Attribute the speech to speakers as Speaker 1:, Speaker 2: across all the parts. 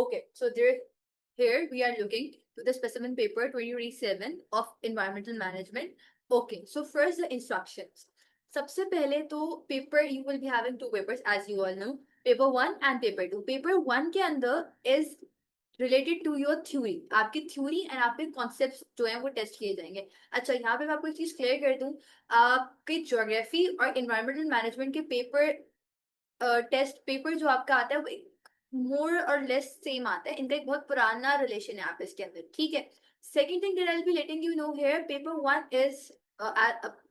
Speaker 1: Okay, so here we are looking to the specimen paper 2027 of environmental management. Okay, so first the instructions. सबसे पहले तो paper you will be having two papers as you all know, paper 1 and paper 2. Paper 1 के अंदर is related to your theory. आपकी theory and आपके concepts जो हैं वो टेस्ट किए जाएंगे. अच्छा, यहाँ पे मैं आपको एक चीज क्लियर कर दूं, आपके ज्योग्राफी और environmental management के पेपर टेस्ट पेपर जो आपका आता है वो मोर और लेस सेम आता है. इनका एक बहुत पुराना रिलेशन है आप इसके अंदर, ठीक है. Second thing that I will be letting you know here, paper 1 is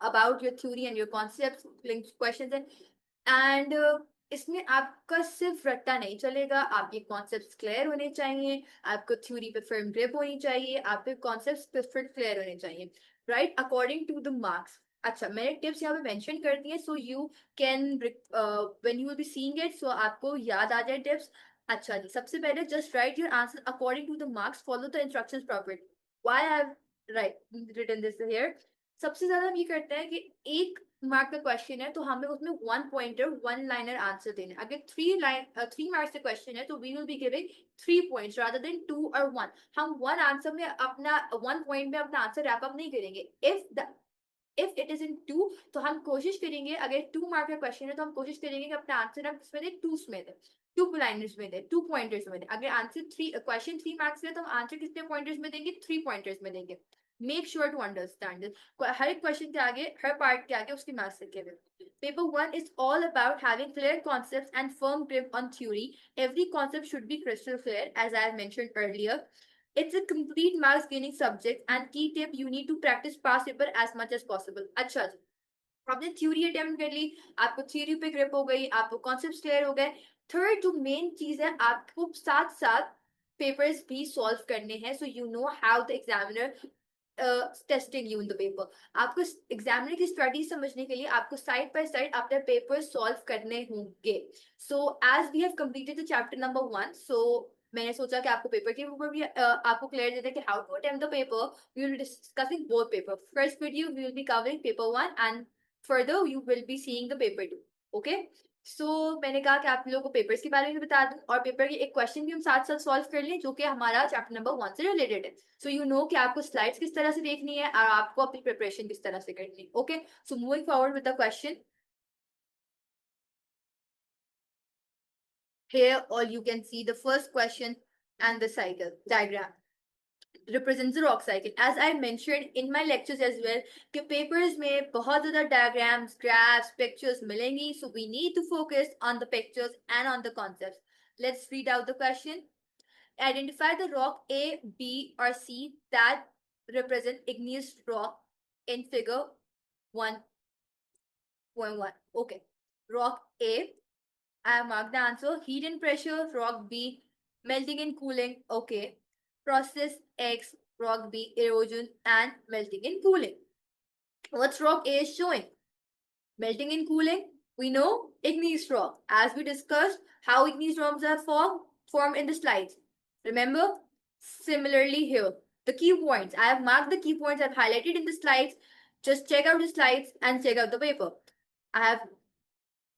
Speaker 1: about your theory and your concepts, linked questions and इसमें आपका सिर्फ रट्टा नहीं चलेगा. आपके कॉन्सेप्ट्स क्लियर होने चाहिए, आपको थ्योरी पे फर्म ग्रिप होनी चाहिए, आपके कॉन्सेप्ट्स पे फिर क्लियर होने चाहिए, right, according to the marks. अच्छा, मैंने टिप्स यहाँ पे मेंशन कर दिए so you can when you will be seeing it, so आपको याद आ जाए टिप्स. अच्छा जी, सबसे पहले just write your answer according to the marks, follow the instructions properly. Why I have written this here. सबसे ज्यादा हम ये करते हैं कि एक मार्क का क्वेश्चन है तो हमें उसमें one pointer one liner answer देना है. अगर थ्री मार्क्स का क्वेश्चन है तो we will be giving 3 points rather than 2 और 1. हम वन आंसर में अपना 1 पॉइंट में अपना आंसर रैप अप नहीं करेंगे. इफ इट इज इन 2 तो हम कोशिश करेंगे, अगर 2 मार्क का क्वेश्चन है तो हम कोशिश करेंगे कि अपना आंसर हम किसमें दे, 2 में दे, 2 लाइनर्स में दे, 2 पॉइंटर्स में दे. अगर आंसर क्वेश्चन 3 मार्क्स है तो हम आंसर कितने पॉइंटर्स में देंगे, 3 पॉइंटर्स में देंगे. Make sure to understand this. हर एक क्वेश्चन के आगे, हर पार्ट के आगे उसकी मार्क्स लिखे हुए. Paper 1 is all about having clear concepts and firm grip on theory. Every concept should be crystal clear, as I have mentioned earlier. It's a complete marks gaining subject and key tip, you need to practice past paper as much as possible. अच्छा जी, आपने theory attempt कर ली, आपको theory पे grip हो गई, आपको concepts clear हो गए. थर्ड जो मेन चीज है, आपको साथ साथ पेपर्स भी सॉल्व करने हैं, so you know how the examiner testing you in the paper. आपको एग्जामिनर की स्ट्रेटजी समझने के लिए आपको साइड बाय साइड अपने पेपर सॉल्व करने होंगे. So as we have completed the chapter number 1, सो मैंने सोचा कि आपको पेपर के ऊपर भी आपको क्लियर देते हैं कि how to attempt the paper. We will discussing both paper. First video we will be covering paper 1 and further you will be seeing the paper 2. Okay, so मैंने कहा कि आप लोगों को पेपर्स के बारे में बता दूं और पेपर के एक क्वेश्चन भी हम साथ साथ सॉल्व कर लें जो कि हमारा चैप्टर नंबर 1 से रिलेटेड है. सो यू नो कि आपको स्लाइड्स किस तरह से देखनी है और आपको अपनी प्रिपरेशन किस तरह से करनी है. Okay, so moving forward with the question. Here all you can see the first question and the cycle diagram represents the rock cycle. As I mentioned in my lectures as well कि papers में बहुत ज़्यादा diagrams, graphs, pictures मिलेंगी, so we need to focus on the pictures and on the concepts. Let's read out the question. Identify the rock A, B, or C that represent igneous rock in figure 1.1. Okay, rock A, I have marked the answer. Heat and pressure, rock B. Melting and cooling, okay. Process X, rock B. Erosion and melting and cooling. What's rock A is showing? Melting and cooling, we know igneous rock. As we discussed, how igneous rocks are formed in the slides. Remember? Similarly here, the key points. I have marked the key points I've highlighted in the slides. Just check out the slides and check out the paper. I have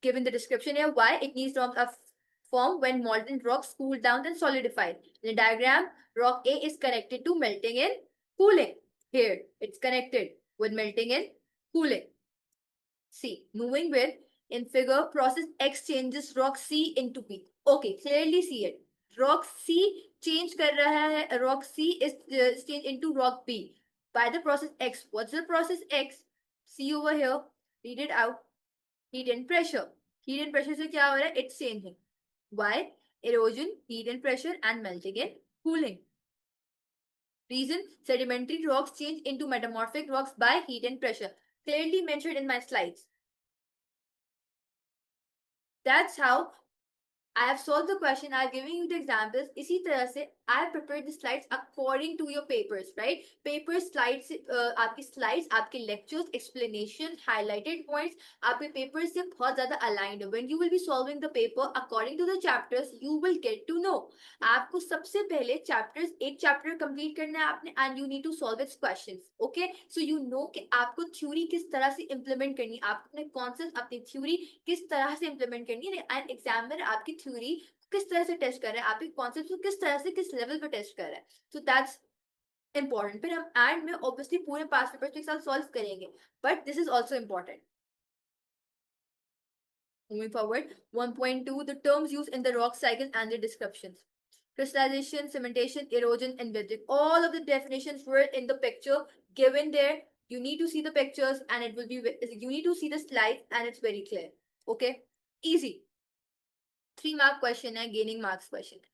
Speaker 1: given the description here why igneous rocks are formed when molten rocks cool down and solidify. In the diagram, rock A is connected to melting and cooling. Here, it's connected with melting and cooling. See, moving with, in figure, process X changes rock C into B. Okay, clearly see it. Rock C change कर रहा है, rock C is changed into rock B by the process X. What's the process X? See over here, read it out. Heat and pressure. Heat and pressure से क्या हो रहा है? It's changing. Why? Erosion, heat and pressure, and melting and cooling. Reason: sedimentary rocks change into metamorphic rocks by heat and pressure. Clearly mentioned in my slides. That's how I have solved the question. I have given you the examples. इसी तरह से I have prepared the slides according to your papers, right? Paper slides, आपकी slides, आपके lectures, explanation, highlighted points, आपके papers से बहुत ज़्यादा aligned. When you will be solving the paper according to the chapters, you will get to know. आपको सबसे पहले chapters, एक chapter complete करना है आपने, and you need to solve its questions. Okay? So you know कि आपको theory किस तरह से implement करनी है, आपको अपने concepts, अपनी theory किस तरह से implement करनी है, and examiner आपकी थ्योरी किस तरह से टेस्ट कर रहे हैं, आपके कॉन्सेप्ट को किस तरह से किस लेवल पे टेस्ट कर रहे हैं. So that's important. फिर हम एंड में ऑब्वियसली पूरे पास पेपर के साथ सॉल्व करेंगे, but this is also important. Moving forward, 1.2, the terms used in the rock cycle and their descriptions. Crystallization, cementation, erosion, and weathering. All of the definitions were in the picture given there. You need to see the pictures and it will be, you need to see the slides and it's very clear. Okay? Easy. 3 mark question है, gaining marks question है.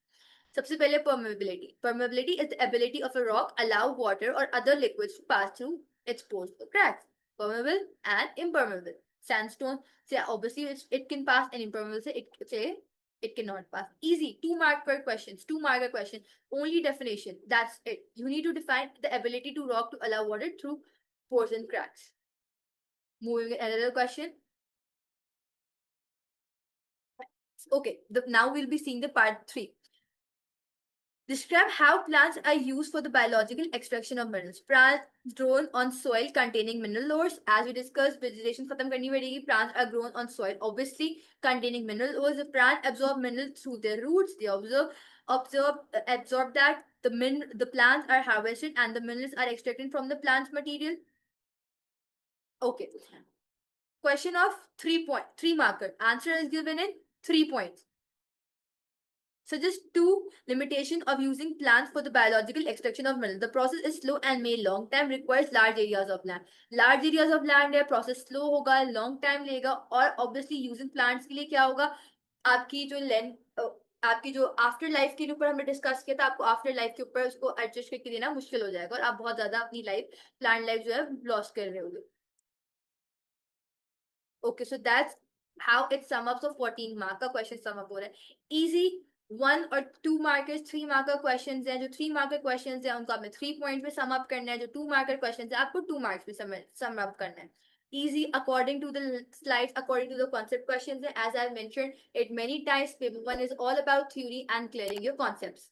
Speaker 1: सबसे पहले permeability. Permeability is the ability of a rock allow water or other liquids to pass through its pores or cracks. Permeable and impermeable. Sandstone, say obviously it can pass, and impermeable say it cannot pass. Easy. 2 mark per questions. 2 mark a question. Only definition. That's it. You need to define the ability to rock to allow water through pores and cracks. Moving another question. Okay. Now we'll be seeing the part 3. Describe how plants are used for the biological extraction of minerals. Plants grown on soil containing mineral ores. As we discussed, vegetation khatam karni padegi. Plants are grown on soil, obviously containing mineral ores. The plant absorb minerals through their roots. They absorb that. The plants are harvested and the minerals are extracted from the plant's material. Okay. Question of 3 marker. Answer is given in 3 points. Suggest 2 limitation of using plants for the biological extraction of mineral. The process is slow and may long time, requires large areas of land. Large areas of land है, process slow होगा, long time लेगा, और obviously using plants के लिए क्या होगा, आपकी जो length, आपकी जो आफ्टर लाइफ के ऊपर हमने डिस्कस किया था, आपको आफ्टर लाइफ के ऊपर उसको एडजस्ट करके देना मुश्किल हो जाएगा और आप बहुत ज्यादा अपनी लाइफ, प्लांट लाइफ जो है लॉस कर रहे होगे. Okay, so that's how it sum up. So 14 mark का question sum up हो रहा है. Easy 1 और 2 markers, 3 marker questions हैं. जो 3 marker questions हैं उनको आपने 3 points पे sum up करना है. जो 2 marker questions हैं आपको 2 marks पे sum up करना है. Easy according to the slides, according to the concept questions. As I mentioned it many times, paper 1 is all about theory and clearing your concepts.